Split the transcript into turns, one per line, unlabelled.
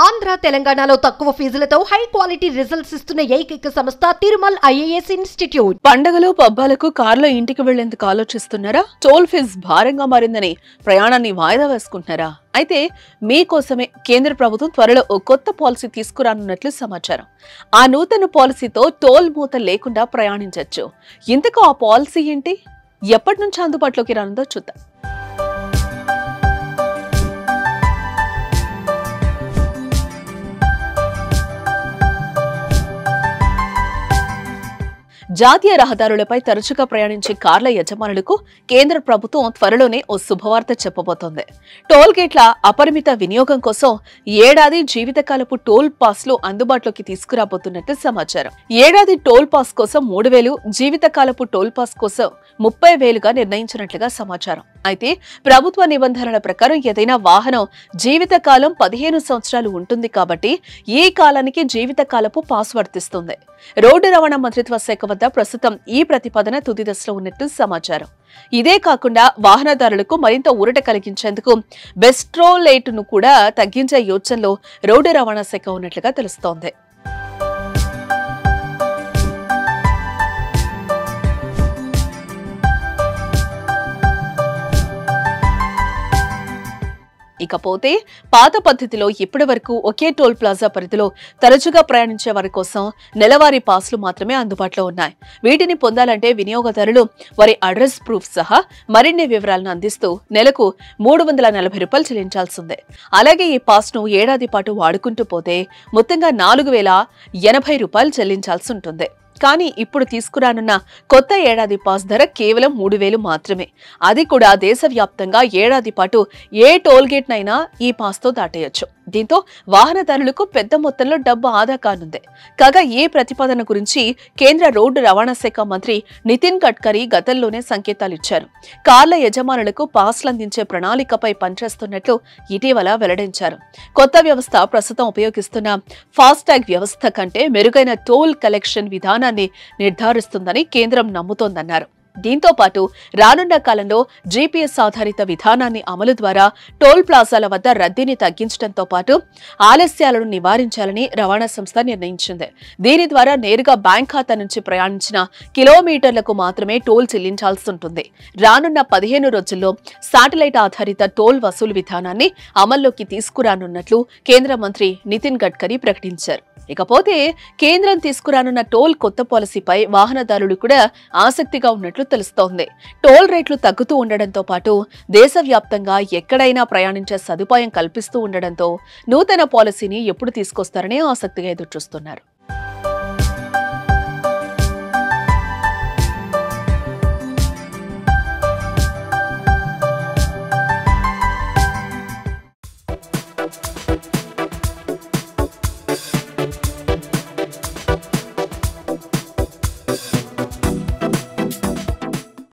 ఆంధ్ర తెలంగాణలో తక్కువ ఫీజులతో high quality results ఇస్తున్న ఏకైక సంస్థ తిరుమల్ ఐఏఎస్ ఇన్స్టిట్యూట్.
పండగలు పబ్బాలకు కార్లో ఇంటికి వెళ్లేందుకు ఆలోచిస్తున్నారా? టోల్ ఫీజు భారంగా మారిందని ప్రయాణాన్ని వాయిదా వేసుకుంటున్నారా? అయితే మీకోసమే కేంద్ర ప్రభుత్వం త్వరలో ఓ కొత్త పాలసీ తీసుకురానున్నట్లు సమాచారం. ఆ నూతన పాలసీతో టోల్ మూత లేకుండా ప్రయాణించొచ్చు. ఇంతకు ఆ పాలసీ ఏంటి? ఎప్పటి నుంచి అందుబాటులోకి రానుందో చూద్దాం. జాతీయ రహదారులపై తరచుగా ప్రయాణించే కార్ల యజమానులకు కేంద్ర ప్రభుత్వం త్వరలోనే ఓ శుభవార్త చెప్పబోతోంది. టోల్ గేట్ల అపరిమిత వినియోగం కోసం ఏడాది జీవితకాలపు టోల్ పాస్లు అందుబాటులోకి తీసుకురాబోతున్నట్లు సమాచారం. ఏడాది టోల్ పాస్ కోసం 3,000, జీవితకాలపు టోల్ పాస్ కోసం 30,000గా నిర్ణయించినట్లుగా సమాచారం. అయితే ప్రభుత్వ నిబంధనల ప్రకారం ఏదైనా వాహనం జీవితకాలం 15 సంవత్సరాలు ఉంటుంది కాబట్టి ఈ కాలానికి జీవితకాలపు పాస్ వర్తిస్తుంది. రోడ్డు రవాణా మంత్రిత్వ శాఖ వద్ద ప్రస్తుతం ఈ ప్రతిపాదన తుది దశలో ఉన్నట్లు సమాచారం. ఇదే కాకుండా వాహనదారులకు మరింత ఊరట కలిగించేందుకు బెస్ట్రోలేట్ను కూడా తగ్గించే యోచనలో రోడ్డు రవాణా శాఖ ఉన్నట్లుగా తెలుస్తోంది. ఇకపోతే పాత పద్ధతిలో ఇప్పటి వరకు ఒకే టోల్ ప్లాజా పరిధిలో తరచుగా ప్రయాణించే వారి కోసం నెలవారీ పాస్లు మాత్రమే అందుబాటులో ఉన్నాయి. వీటిని పొందాలంటే వినియోగదారులు వారి అడ్రస్ ప్రూఫ్ సహా మరిన్ని వివరాలను అందిస్తూ నెలకు ₹340 చెల్లించాల్సిందే. అలాగే ఈ పాస్ను ఏడాది పాటు వాడుకుంటూ పోతే మొత్తంగా ₹4,080 చెల్లించాల్సి ఉంటుంది. కానీ ఇప్పుడు తీసుకురానున్న కొత్త ఏడాది పాస్ ధర కేవలం 3,000 మాత్రమే. అది కూడా దేశవ్యాప్తంగా ఏడాది పాటు ఏ టోల్ గేట్నైనా ఈ పాస్తో దాటేయొచ్చు. దీంతో వాహనదారులకు పెద్ద మొత్తంలో డబ్బు ఆదా కానుంది. కాగా ఈ ప్రతిపాదన గురించి కేంద్ర రోడ్డు రవాణా శాఖ మంత్రి నితిన్ గడ్కరీ గతంలోనే సంకేతాలిచ్చారు. కార్ల యజమానులకు పాస్లు అందించే ప్రణాళికపై పనిచేస్తున్నట్లు ఇటీవల వెల్లడించారు. కొత్త వ్యవస్థ ప్రస్తుతం ఉపయోగిస్తున్న ఫాస్టాగ్ వ్యవస్థ కంటే మెరుగైన టోల్ కలెక్షన్ విధానాన్ని నిర్ధారిస్తుందని కేంద్రం నమ్ముతోందన్నారు. దీంతో పాటు రానున్న కాలంలో జీపీఎస్ ఆధారిత విధానాన్ని అమలు ద్వారా టోల్ ప్లాజాల వద్ద రద్దీని తగ్గించడంతో పాటు ఆలస్యాలను నివారించాలని రవాణా సంస్థ నిర్ణయించింది. దీని ద్వారా నేరుగా బ్యాంక్ ఖాతా నుంచి ప్రయాణించిన కిలోమీటర్లకు మాత్రమే టోల్ చెల్లించాల్సి ఉంటుంది. రానున్న 15 రోజుల్లో శాటిలైట్ ఆధారిత టోల్ వసూలు విధానాన్ని అమల్లోకి తీసుకురానున్నట్లు కేంద్ర మంత్రి నితిన్ గడ్కరీ ప్రకటించారు. ఇకపోతే కేంద్రం తీసుకురానున్న టోల్ కొత్త పాలసీపై వాహనదారులు కూడా ఆసక్తిగా ఉన్నట్లు తెలుస్తోంది. టోల్ రేట్లు తగ్గుతూ ఉండడంతో పాటు దేశవ్యాప్తంగా ఎక్కడైనా ప్రయాణించే సదుపాయం కల్పిస్తూ ఉండడంతో నూతన పాలసీని ఎప్పుడు తీసుకొస్తారని ఆసక్తిగా ఎదురుచూస్తున్నారు.